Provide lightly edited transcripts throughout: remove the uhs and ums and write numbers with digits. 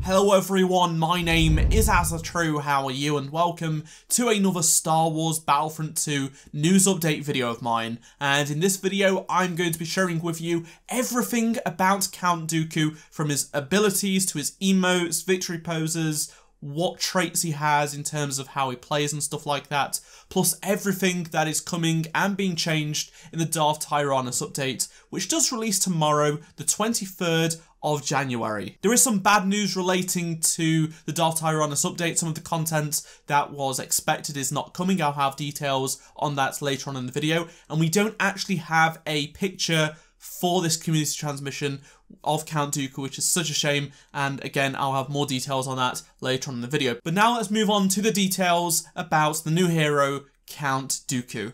Hello everyone, my name is AZZATRU, how are you, and welcome to another Star Wars Battlefront 2 news update video of mine. And in this video I'm going to be sharing with you everything about Count Dooku, from his abilities to his emotes, victory poses, what traits he has in terms of how he plays and stuff like that, plus everything that is coming and being changed in the Darth Tyrannus update, which does release tomorrow, the 23rd of January. There is some bad news relating to the Darth Tyrannus update. Some of the content that was expected is not coming. I'll have details on that later on in the video, and we don't actually have a picture for this community transmission of Count Dooku, which is such a shame, and again I'll have more details on that later on in the video. But now let's move on to the details about the new hero, Count Dooku.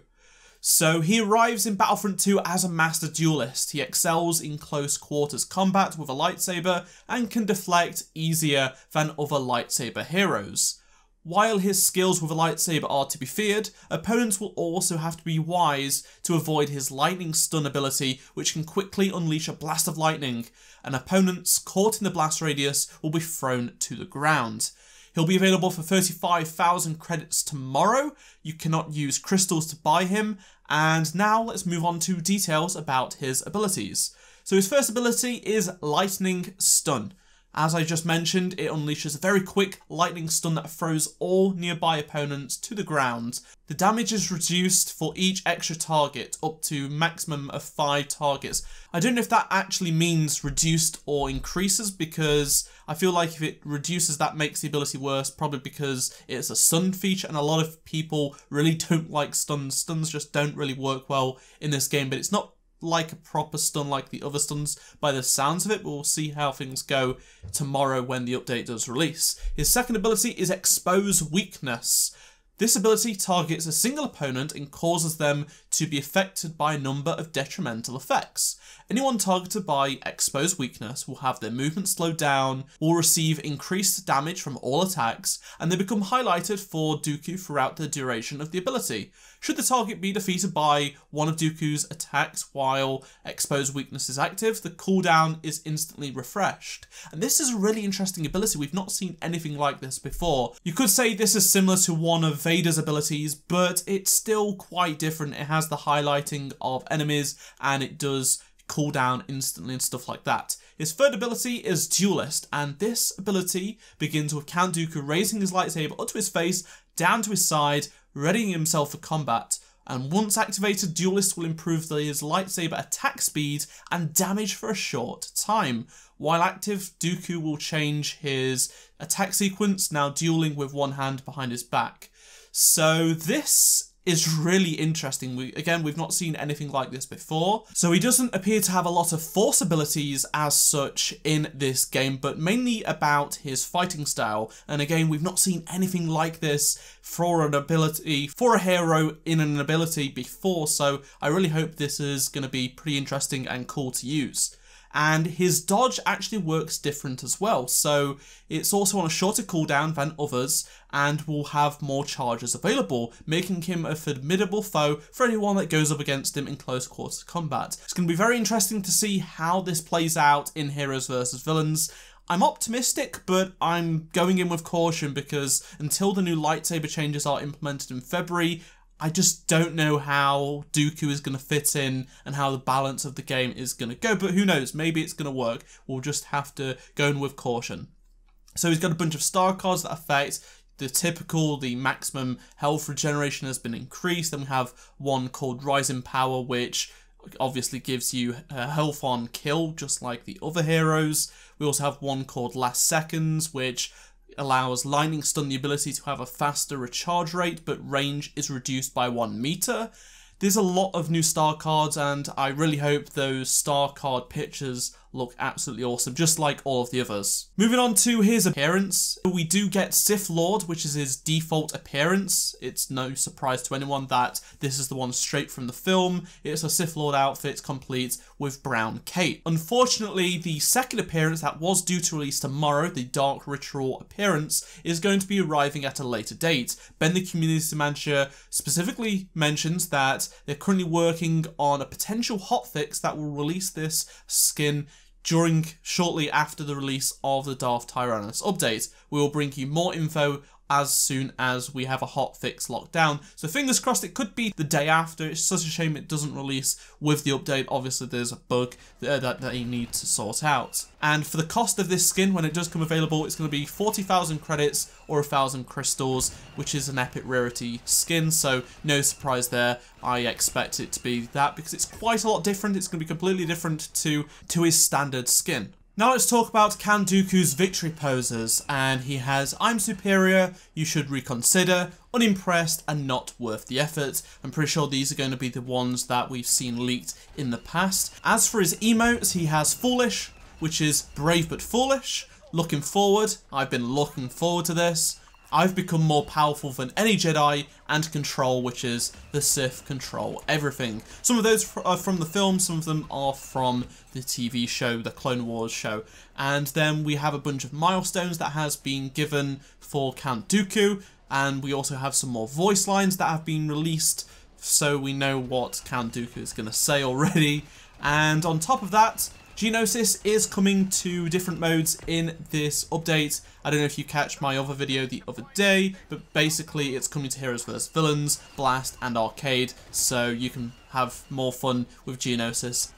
So he arrives in Battlefront 2 as a master duelist. He excels in close quarters combat with a lightsaber and can deflect easier than other lightsaber heroes. While his skills with a lightsaber are to be feared, opponents will also have to be wise to avoid his lightning stun ability, which can quickly unleash a blast of lightning, and opponents caught in the blast radius will be thrown to the ground. He'll be available for 35,000 credits tomorrow. You cannot use crystals to buy him. And now let's move on to details about his abilities. So his first ability is Lightning Stun. As I just mentioned, it unleashes a very quick lightning stun that throws all nearby opponents to the ground. The damage is reduced for each extra target, up to maximum of 5 targets. I don't know if that actually means reduced or increases, because I feel like if it reduces, that makes the ability worse, probably because it's a stun feature and a lot of people really don't like stuns. Stuns just don't really work well in this game, but it's not like a proper stun like the other stuns by the sounds of it. We'll see how things go tomorrow when the update does release. His second ability is Expose Weakness. This ability targets a single opponent and causes them to be affected by a number of detrimental effects. Anyone targeted by Expose Weakness will have their movement slowed down, will receive increased damage from all attacks, and they become highlighted for Dooku throughout the duration of the ability. Should the target be defeated by one of Dooku's attacks while Expose Weakness is active, the cooldown is instantly refreshed. And this is a really interesting ability. We've not seen anything like this before. You could say this is similar to one of Vader's abilities, but it's still quite different. It has the highlighting of enemies and it does cool down instantly and stuff like that. His third ability is Duelist, and this ability begins with Count Dooku raising his lightsaber up to his face, down to his side, readying himself for combat. And once activated, Duelist will improve his lightsaber attack speed and damage for a short time. While active, Dooku will change his attack sequence, now dueling with one hand behind his back. So this is really interesting. We've not seen anything like this before. So he doesn't appear to have a lot of force abilities as such in this game, but mainly about his fighting style. And again, we've not seen anything like this for an ability, for a hero in an ability before. So I really hope this is going to be pretty interesting and cool to use. And his dodge actually works different as well, so it's also on a shorter cooldown than others and will have more charges available, making him a formidable foe for anyone that goes up against him in close quarters combat. It's going to be very interesting to see how this plays out in Heroes vs Villains. I'm optimistic, but I'm going in with caution, because until the new lightsaber changes are implemented in February, I just don't know how Dooku is going to fit in and how the balance of the game is going to go, but who knows, maybe it's going to work. We'll just have to go in with caution. So he's got a bunch of star cards that affect the maximum health regeneration has been increased. Then we have one called Rise in Power, which obviously gives you health on kill, just like the other heroes. We also have one called Last Seconds, which allows Lightning Stun the ability to have a faster recharge rate, but range is reduced by 1 meter. There's a lot of new star cards, and I really hope those star card pictures look absolutely awesome, just like all of the others. Moving on to his appearance, we do get Sith Lord, which is his default appearance. It's no surprise to anyone that this is the one straight from the film. It's a Sith Lord outfit complete with brown cape. Unfortunately, the second appearance that was due to release tomorrow, the Dark Ritual appearance, is going to be arriving at a later date. Ben, the community manager, specifically mentions that they're currently working on a potential hotfix that will release this skin shortly after the release of the Darth Tyrannus update. We will bring you more info as soon as we have a hot fix locked down. So fingers crossed, it could be the day after. It's such a shame it doesn't release with the update. Obviously there's a bug that they need to sort out. And for the cost of this skin, when it does come available, it's going to be 40,000 credits or 1,000 crystals, which is an epic rarity skin, so no surprise there. I expect it to be that because it's quite a lot different. It's going to be completely different to his standard skin. Now let's talk about Count Dooku's victory poses, and he has "I'm superior, you should reconsider, unimpressed, and not worth the effort." I'm pretty sure these are going to be the ones that we've seen leaked in the past. As for his emotes, he has foolish, which is brave but foolish, looking forward, I've been looking forward to this, I've become more powerful than any Jedi, and control, which is the Sith control everything. Some of those are from the film, some of them are from the TV show, the Clone Wars show. And then we have a bunch of milestones that has been given for Count Dooku, and we also have some more voice lines that have been released, so we know what Count Dooku is going to say already. And on top of that, Geonosis is coming to different modes in this update. I don't know if you catch my other video the other day, but basically it's coming to Heroes vs Villains, Blast and Arcade, so you can have more fun with Geonosis.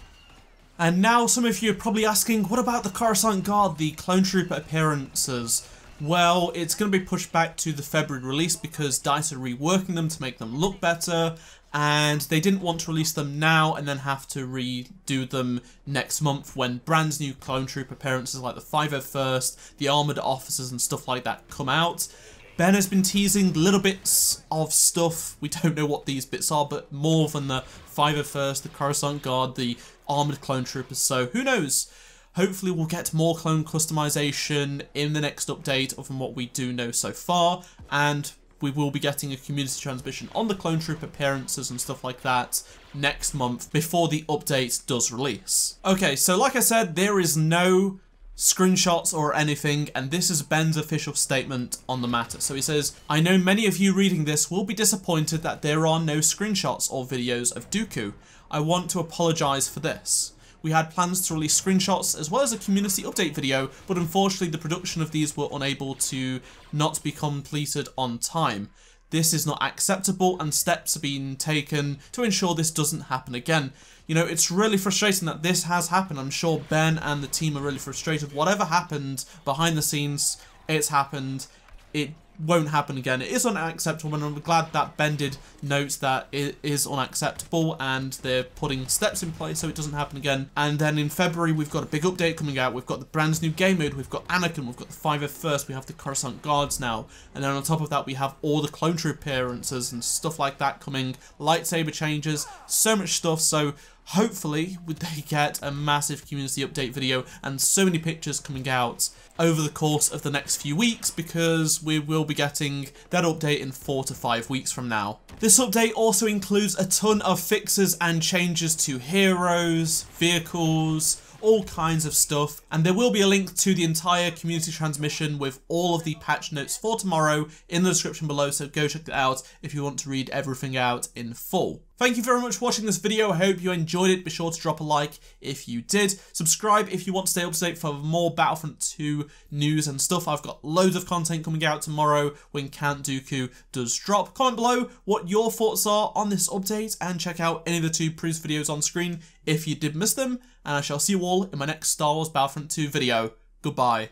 And now some of you are probably asking, what about the Coruscant Guard, the Clone Trooper appearances? Well, it's going to be pushed back to the February release because DICE are reworking them to make them look better, and they didn't want to release them now and then have to redo them next month when brand new Clone Troop appearances like the 501st, the Armoured Officers and stuff like that come out. Ben has been teasing little bits of stuff. We don't know what these bits are, but more than the 501st, the Coruscant Guard, the Armoured Clone Troopers, so who knows? Hopefully we'll get more clone customization in the next update from what we do know so far, and we will be getting a community transmission on the Clone Troop appearances and stuff like that next month before the update does release. Okay, so like I said, there is no screenshots or anything, and this is Ben's official statement on the matter. So he says, "I know many of you reading this will be disappointed that there are no screenshots or videos of Dooku. I want to apologise for this. We had plans to release screenshots as well as a community update video, but unfortunately the production of these were unable to not be completed on time. This is not acceptable and steps are being taken to ensure this doesn't happen again." You know, it's really frustrating that this has happened. I'm sure Ben and the team are really frustrated. Whatever happened behind the scenes, it's happened. It won't happen again. It is unacceptable, and I'm glad that Ben did note that it is unacceptable and they're putting steps in place so it doesn't happen again. And then in February we've got a big update coming out. We've got the brand new game mode, we've got Anakin, we've got the 501st, we have the Coruscant Guards now, and then on top of that we have all the Clone Troop appearances and stuff like that coming, lightsaber changes, so much stuff. So hopefully they get a massive community update video and so many pictures coming out over the course of the next few weeks, because we will be getting that update in 4 to 5 weeks from now. This update also includes a ton of fixes and changes to heroes, vehicles, all kinds of stuff, and there will be a link to the entire community transmission with all of the patch notes for tomorrow in the description below, so go check that out if you want to read everything out in full. Thank you very much for watching this video. I hope you enjoyed it. Be sure to drop a like if you did. Subscribe if you want to stay up to date for more Battlefront 2 news and stuff. I've got loads of content coming out tomorrow when Count Dooku does drop. Comment below what your thoughts are on this update, and check out any of the 2 previous videos on screen if you did miss them. And I shall see you all in my next Star Wars Battlefront 2 video. Goodbye.